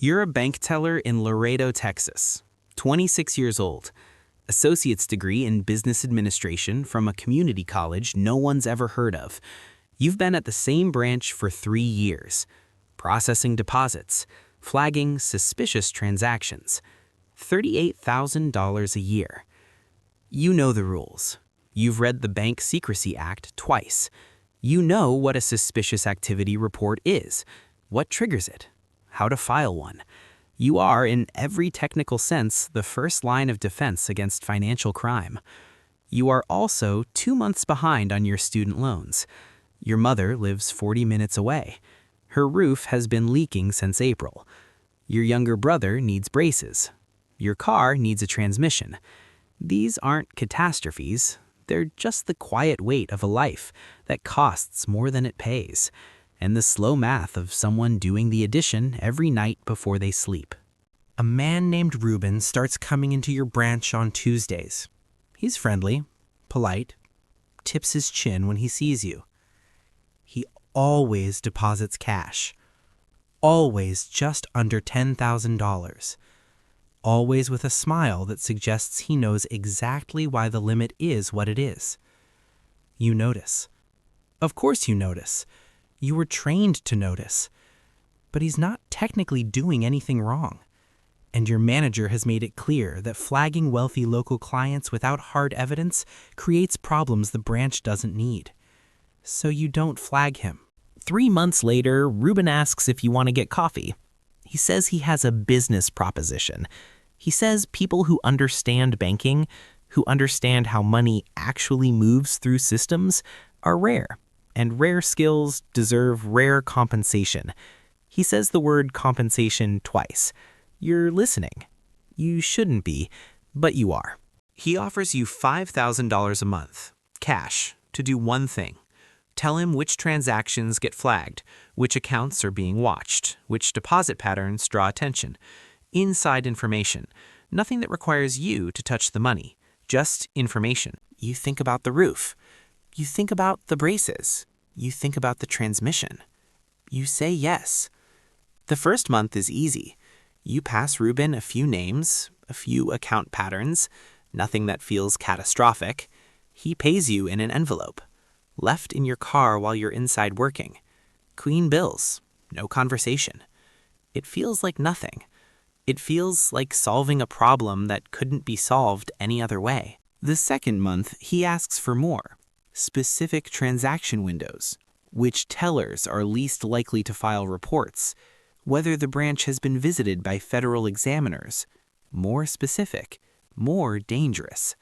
You're a bank teller in Laredo, Texas, 26 years old, associate's degree in business administration from a community college no one's ever heard of. You've been at the same branch for 3 years, processing deposits, flagging suspicious transactions, $38,000 a year. You know the rules. You've read the Bank Secrecy Act twice. You know what a suspicious activity report is, what triggers it, how to file one. You are, in every technical sense, the first line of defense against financial crime. You are also 2 months behind on your student loans. Your mother lives 40 minutes away. Her roof has been leaking since April. Your younger brother needs braces. Your car needs a transmission. These aren't catastrophes. They're just the quiet weight of a life that costs more than it pays, and the slow math of someone doing the addition every night before they sleep. A man named Ruben starts coming into your branch on Tuesdays. He's friendly, polite, tips his chin when he sees you. He always deposits cash, always just under $10,000, always with a smile that suggests he knows exactly why the limit is what it is. You notice. Of course you notice. You were trained to notice. But he's not technically doing anything wrong. And your manager has made it clear that flagging wealthy local clients without hard evidence creates problems the branch doesn't need. So you don't flag him. 3 months later, Ruben asks if you want to get coffee. He says he has a business proposition. He says people who understand banking, who understand how money actually moves through systems, are rare. And rare skills deserve rare compensation. He says the word compensation twice. You're listening. You shouldn't be, but you are. He offers you $5,000 a month, cash, to do one thing. Tell him which transactions get flagged, which accounts are being watched, which deposit patterns draw attention. Inside information. Nothing that requires you to touch the money. Just information. You think about the roof. You think about the braces. You think about the transmission. You say yes. The first month is easy. You pass Ruben a few names, a few account patterns, nothing that feels catastrophic. He pays you in an envelope, left in your car while you're inside working. Clean bills, no conversation. It feels like nothing. It feels like solving a problem that couldn't be solved any other way. The second month, he asks for more. Specific transaction windows, which tellers are least likely to file reports, whether the branch has been visited by federal examiners. More specific, more dangerous.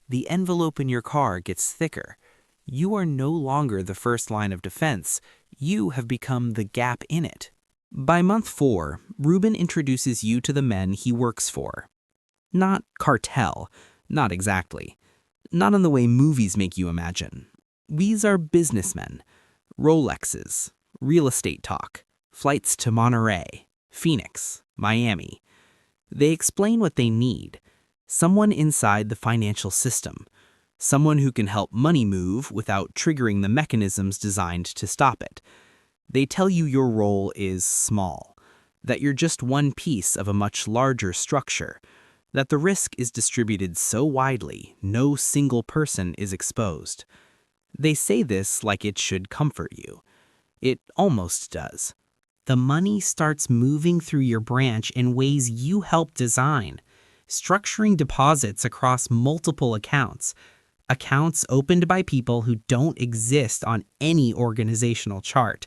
The envelope in your car gets thicker. You are no longer the first line of defense. You have become the gap in it. By month 4, Ruben introduces you to the men he works for. Not Cartel, not exactly. Not in the way movies make you imagine. These are businessmen. Rolexes, real estate talk, flights to Monterey, Phoenix, Miami. They explain what they need. Someone inside the financial system. Someone who can help money move without triggering the mechanisms designed to stop it. They tell you your role is small, that you're just one piece of a much larger structure, that the risk is distributed so widely no single person is exposed. They say this like it should comfort you. It almost does. The money starts moving through your branch in ways you help design, structuring deposits across multiple accounts, accounts opened by people who don't exist on any organizational chart,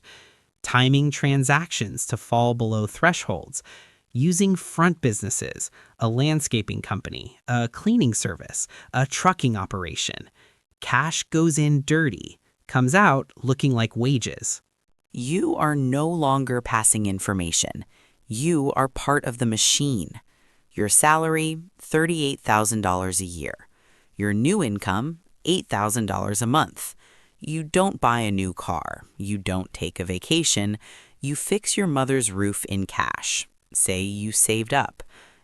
timing transactions to fall below thresholds, using front businesses, a landscaping company, a cleaning service, a trucking operation. Cash goes in dirty, comes out looking like wages. You are no longer passing information. You are part of the machine. Your salary, $38,000 a year. Your new income, $8,000 a month. You don't buy a new car. You don't take a vacation. You fix your mother's roof in cash. Say you saved up.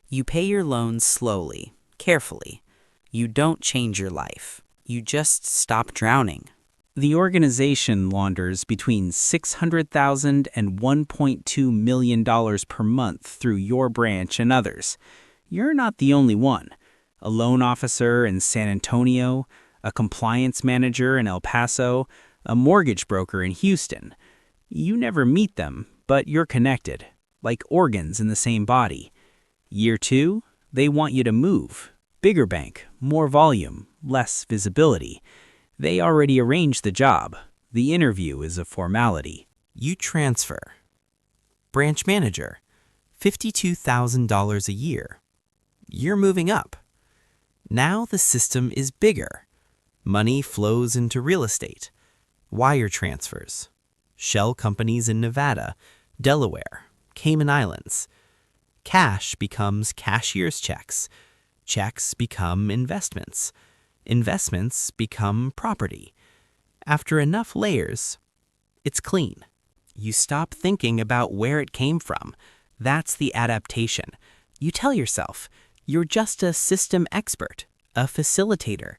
You pay your loans slowly, carefully. You don't change your life. You just stop drowning. The organization launders between $600,000 and $1.2 million per month through your branch and others. You're not the only one. A loan officer in San Antonio, a compliance manager in El Paso, a mortgage broker in Houston. You never meet them, but you're connected, like organs in the same body. Year 2, they want you to move. Bigger bank, more volume, less visibility. They already arranged the job. The interview is a formality. You transfer. Branch manager, $52,000 a year. You're moving up. Now the system is bigger. Money flows into real estate. Wire transfers. Shell companies in Nevada, Delaware, Cayman Islands. Cash becomes cashier's checks. Checks become investments. Investments become property. After enough layers, it's clean. You stop thinking about where it came from. That's the adaptation. You tell yourself, you're just a system expert, a facilitator.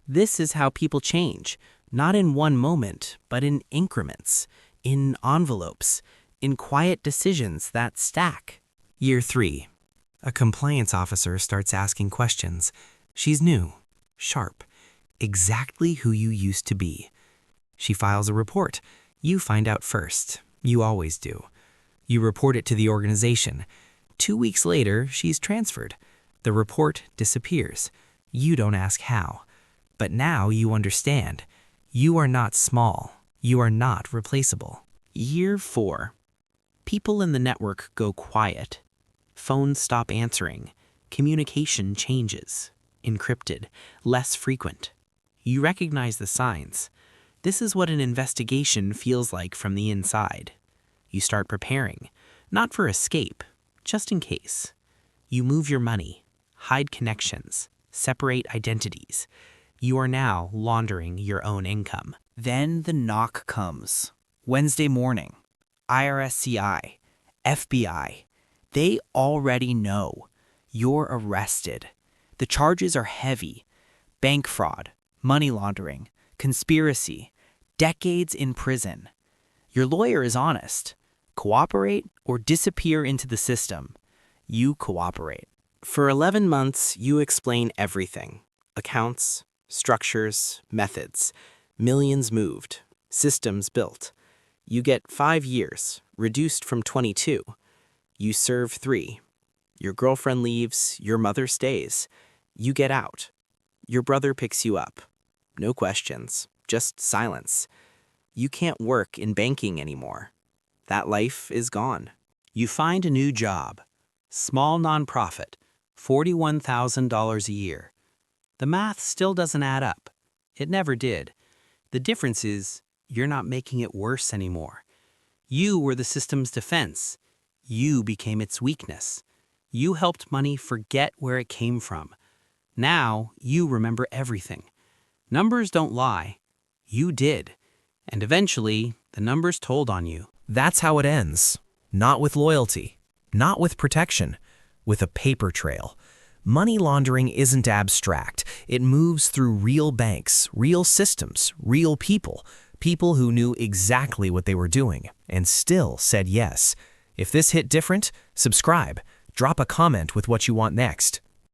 This is how people change, not in one moment, but in increments, in envelopes, in quiet decisions that stack. Year 3. A compliance officer starts asking questions. She's new, sharp, exactly who you used to be. She files a report. You find out first. You always do. You report it to the organization. 2 weeks later, she's transferred. The report disappears. You don't ask how. But now you understand. You are not small. You are not replaceable. Year 4. People in the network go quiet. Phones stop answering. Communication changes. Encrypted, less frequent. You recognize the signs. This is what an investigation feels like from the inside. You start preparing, not for escape, just in case. You move your money, hide connections, separate identities. You are now laundering your own income. Then the knock comes. Wednesday morning. IRSCI, FBI. They already know. You're arrested. The charges are heavy. Bank fraud, money laundering, conspiracy, decades in prison. Your lawyer is honest. Cooperate or disappear into the system. You cooperate. For 11 months, you explain everything. Accounts, structures, methods. Millions moved. Systems built. You get 5 years, reduced from 22. You serve 3. Your girlfriend leaves, your mother stays. You get out. Your brother picks you up. No questions, just silence. You can't work in banking anymore. That life is gone. You find a new job. Small nonprofit, $41,000 a year. The math still doesn't add up. It never did. The difference is you're not making it worse anymore. You were the system's defense. You became its weakness. You helped money forget where it came from. Now you remember everything. Numbers don't lie. You did. And eventually, the numbers told on you. That's how it ends. Not with loyalty, not with protection, with a paper trail. Money laundering isn't abstract. It moves through real banks, real systems, real people. People who knew exactly what they were doing and still said yes. If this hit different, subscribe. Drop a comment with what you want next.